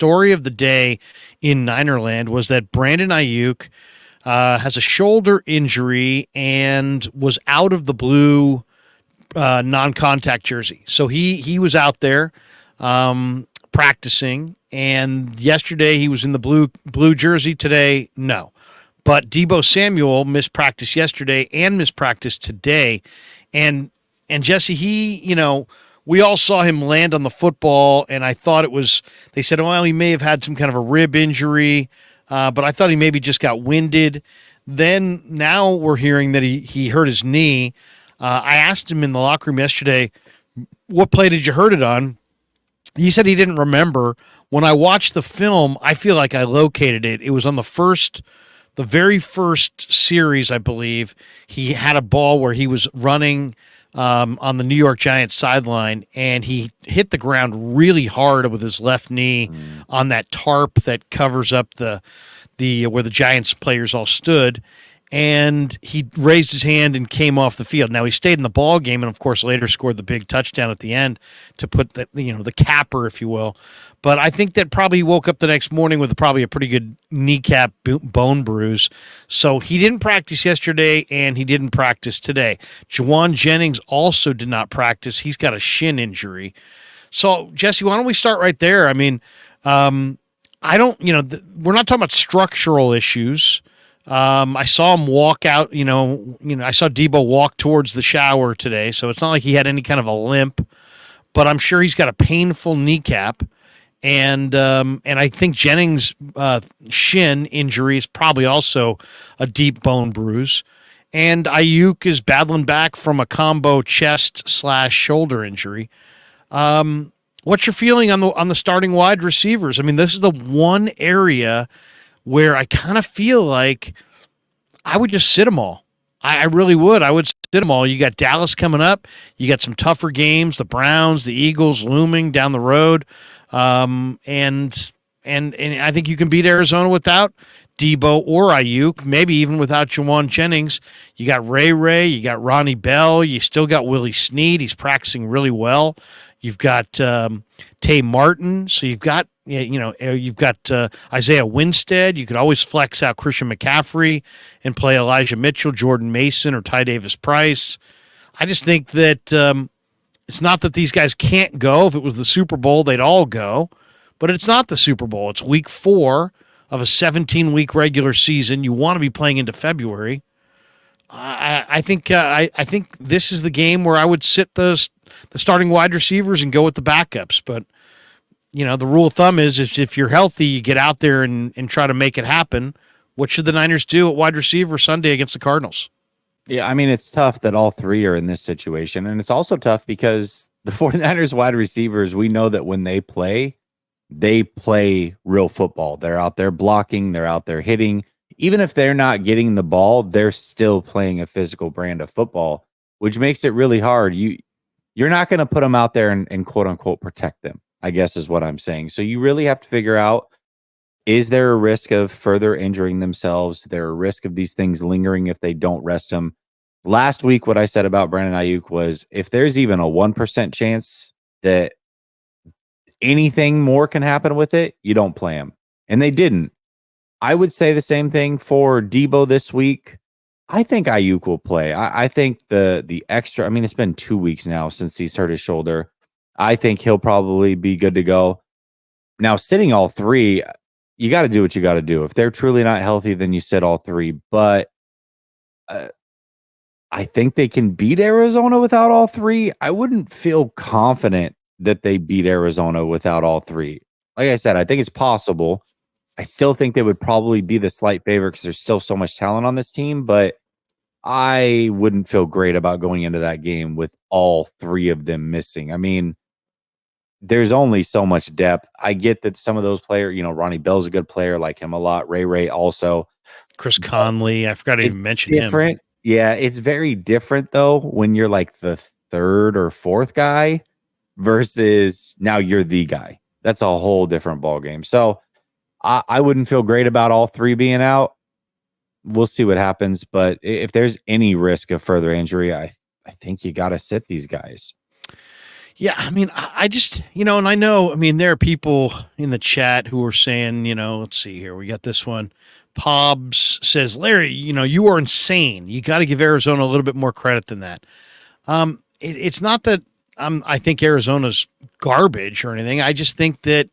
story of the day in Ninerland was that Brandon Aiyuk has a shoulder injury and was out of the blue non-contact jersey. So he was out there practicing, and yesterday he was in the blue jersey. Today, no. But Deebo Samuel missed practice yesterday and missed practice today, and Jesse, we all saw him land on the football, and I thought it was. They said, well, he may have had some kind of a rib injury, but I thought he maybe just got winded. Then now we're hearing that he hurt his knee. I asked him in the locker room yesterday, what play did you hurt it on? He said he didn't remember. When I watched the film, I feel like I located it. It was on the very first series, I believe. He had a ball where he was running on the New York Giants sideline, and he hit the ground really hard with his left knee on that tarp that covers up the where the Giants players all stood. And he raised his hand and came off the field. Now he stayed in the ball game, and of course later scored the big touchdown at the end to put the capper, if you will. But I think that probably he woke up the next morning with probably a pretty good kneecap bone bruise. So he didn't practice yesterday, and he didn't practice today. Juwan Jennings also did not practice. He's got a shin injury. So Jesse, why don't we start right there? I mean, I don't. We're not talking about structural issues. I saw him walk out, I saw Deebo walk towards the shower today, so it's not like he had any kind of a limp, but I'm sure he's got a painful kneecap, and I think Jennings' shin injury is probably also a deep bone bruise, and Aiyuk is battling back from a combo chest/shoulder injury. What's your feeling on the starting wide receivers? I mean, this is the one area where I kind of feel like I would just sit them all. I really would. I would sit them all. You got Dallas coming up. You got some tougher games, the Browns, the Eagles looming down the road. And I think you can beat Arizona without Deebo or Aiyuk, maybe even without Juwan Jennings. You got Ray, you got Ronnie Bell, you still got Willie Snead. He's practicing really well. You've got Tay Martin, so you've got Isaiah Winstead. You could always flex out Christian McCaffrey and play Elijah Mitchell, Jordan Mason, or Ty Davis Price. I just think that it's not that these guys can't go. If it was the Super Bowl, they'd all go, but it's not the Super Bowl. It's week 4 of a 17-week regular season. You want to be playing into February. I think this is the game where I would sit the starting wide receivers and go with the backups. But the rule of thumb is if you're healthy, you get out there and try to make it happen. What should the Niners do at wide receiver Sunday against the Cardinals? Yeah, I mean, it's tough that all three are in this situation. And it's also tough because the 49ers wide receivers, we know that when they play real football. They're out there blocking, they're out there hitting. Even if they're not getting the ball, they're still playing a physical brand of football, which makes it really hard. You're not going to put them out there and quote unquote protect them, I guess is what I'm saying. So you really have to figure out, is there a risk of further injuring themselves? Is there a risk of these things lingering if they don't rest them? Last week, what I said about Brandon Aiyuk was if there's even a 1% chance that anything more can happen with it, you don't play him. And they didn't. I would say the same thing for Deebo this week. I think Aiyuk will play. I think the extra, I mean, it's been 2 weeks now since he's hurt his shoulder. I think he'll probably be good to go. Now, sitting all three, you got to do what you got to do. If they're truly not healthy, then you sit all three. But I think they can beat Arizona without all three. I wouldn't feel confident that they beat Arizona without all three. Like I said, I think it's possible. I still think they would probably be the slight favorite because there's still so much talent on this team, but I wouldn't feel great about going into that game with all three of them missing. I mean, there's only so much depth. I get that some of those players, Ronnie Bell's a good player, like him a lot. Ray also. Chris Conley, I forgot to even mention different. him. Yeah, it's very different, though, when you're like the third or fourth guy versus now you're the guy. That's a whole different ballgame. So I wouldn't feel great about all three being out. We'll see what happens. But if there's any risk of further injury, I think you got to sit these guys. Yeah, I mean, I just, and I know, I mean, there are people in the chat who are saying, let's see here, we got this one. Pobs says, Larry, you are insane. You got to give Arizona a little bit more credit than that. It's not that I think Arizona's garbage or anything. I just think that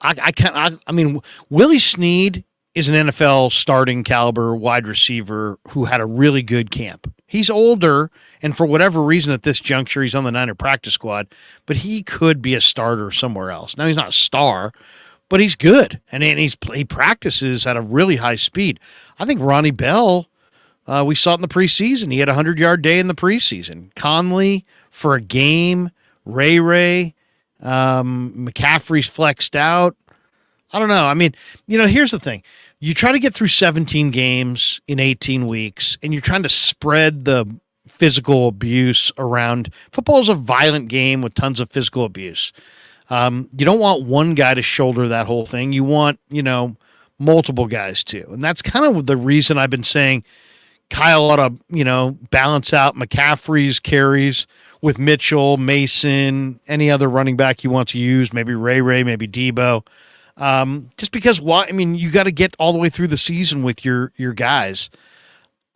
I can't. I mean, Willie Snead is an NFL starting caliber wide receiver who had a really good camp. He's older, and for whatever reason, at this juncture, he's on the Niner practice squad. But he could be a starter somewhere else. Now he's not a star, but he's good, and he practices at a really high speed. I think Ronnie Bell. We saw it in the preseason. He had a 100-yard day in the preseason. Conley for a game. Ray. McCaffrey's flexed out. I don't know. I mean, here's the thing. You try to get through 17 games in 18 weeks, and you're trying to spread the physical abuse around. Football is a violent game with tons of physical abuse. You don't want one guy to shoulder that whole thing. You want, multiple guys too. And that's kind of the reason I've been saying Kyle ought to, balance out McCaffrey's carries with Mitchell, Mason, any other running back you want to use, maybe Ray, maybe Deebo. Just because you got to get all the way through the season with your guys.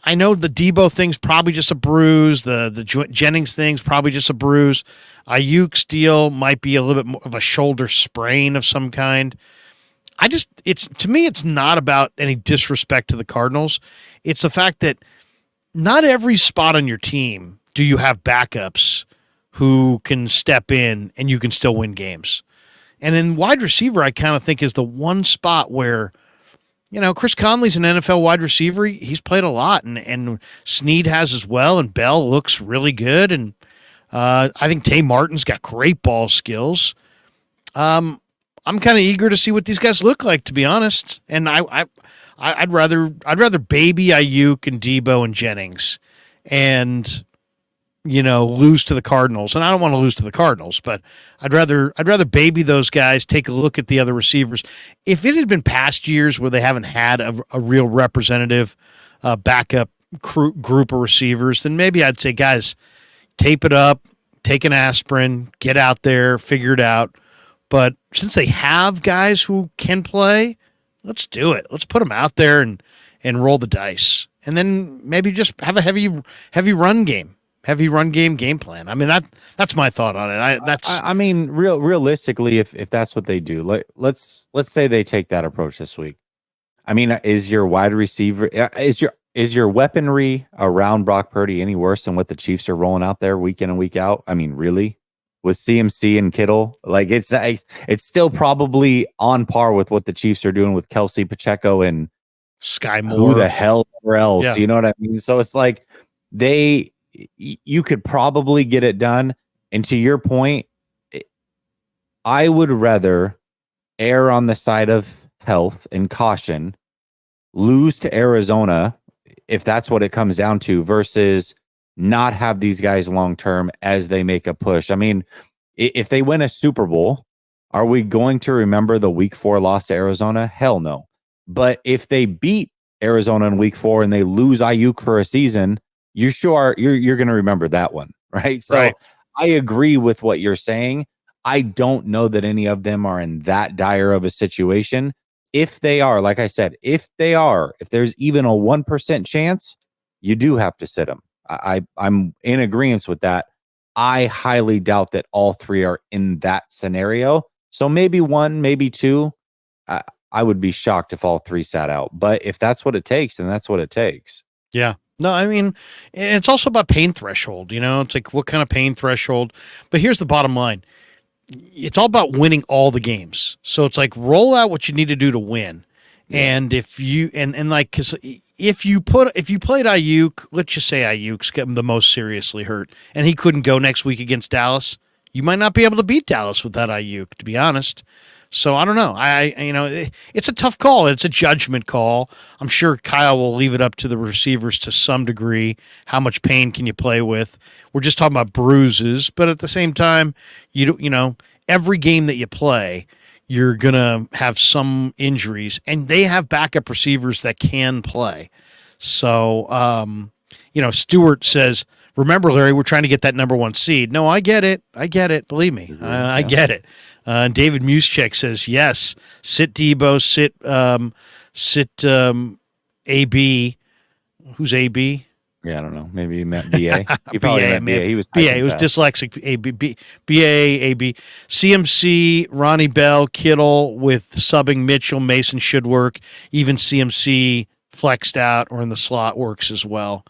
I know the Deebo thing's probably just a bruise. The Jennings thing's probably just a bruise. Aiyuk's deal might be a little bit more of a shoulder sprain of some kind. To me, it's not about any disrespect to the Cardinals. It's the fact that not every spot on your team do you have backups who can step in and you can still win games. And in wide receiver, I kind of think is the one spot where, Chris Conley's an NFL wide receiver. He's played a lot, and Snead has as well, and Bell looks really good. And I think Tay Martin's got great ball skills. I'm kind of eager to see what these guys look like, to be honest. And I'd rather baby Aiyuk and Deebo and Jennings, and lose to the Cardinals. And I don't want to lose to the Cardinals, but I'd rather baby those guys, take a look at the other receivers. If it had been past years where they haven't had a real representative backup group of receivers, then maybe I'd say, guys, tape it up, take an aspirin, get out there, figure it out. But since they have guys who can play, let's do it. Let's put them out there and roll the dice. And then maybe just have a heavy run game. Heavy run game plan. I mean, that's my thought on it. I mean, realistically, if that's what they do, let's say they take that approach this week. I mean, is your wide receiver is your weaponry around Brock Purdy any worse than what the Chiefs are rolling out there week in and week out? I mean, really? With CMC and Kittle, like it's still probably on par with what the Chiefs are doing with Kelsey, Pacheco, and Sky Moore. Who the hell else? Yeah. You know what I mean? So it's like you could probably get it done. And to your point, I would rather err on the side of health and caution, lose to Arizona if that's what it comes down to, versus not have these guys long term as they make a push. I mean, if they win a Super Bowl, are we going to remember the week 4 loss to Arizona? Hell no. But if they beat Arizona in week 4 and they lose Aiyuk for a season, you're going to remember that one, right? So right. I agree with what you're saying. I don't know that any of them are in that dire of a situation. If they are, like I said, if there's even a 1% chance, you do have to sit them. I'm in agreement with that. I highly doubt that all three are in that scenario. So maybe one, maybe two. I would be shocked if all three sat out. But if that's what it takes, then that's what it takes. Yeah. No, I mean, it's also about pain threshold. It's like what kind of pain threshold. But here's the bottom line. It's all about winning all the games. So it's like roll out what you need to do to win. Yeah. And if you because if you played Aiyuk, let's just say Aiyuk's getting the most seriously hurt, and he couldn't go next week against Dallas, you might not be able to beat Dallas without Aiyuk, to be honest. So I don't know. It's a tough call. It's a judgment call. I'm sure Kyle will leave it up to the receivers to some degree. How much pain can you play with? We're just talking about bruises, but at the same time, every game that you play, you're gonna have some injuries, and they have backup receivers that can play. So, Stewart says remember, Larry, we're trying to get that number 1 seed. No, I get it. I get it. Believe me, I get it. David Muschek says yes. Sit Deebo. Sit AB. Who's AB? Yeah, I don't know. Maybe he meant BA. He probably BA, meant man. BA. He was BA. typing It was fast. dyslexic. BA, AB. CMC, Ronnie Bell, Kittle with subbing Mitchell, Mason should work. Even CMC flexed out or in the slot works as well.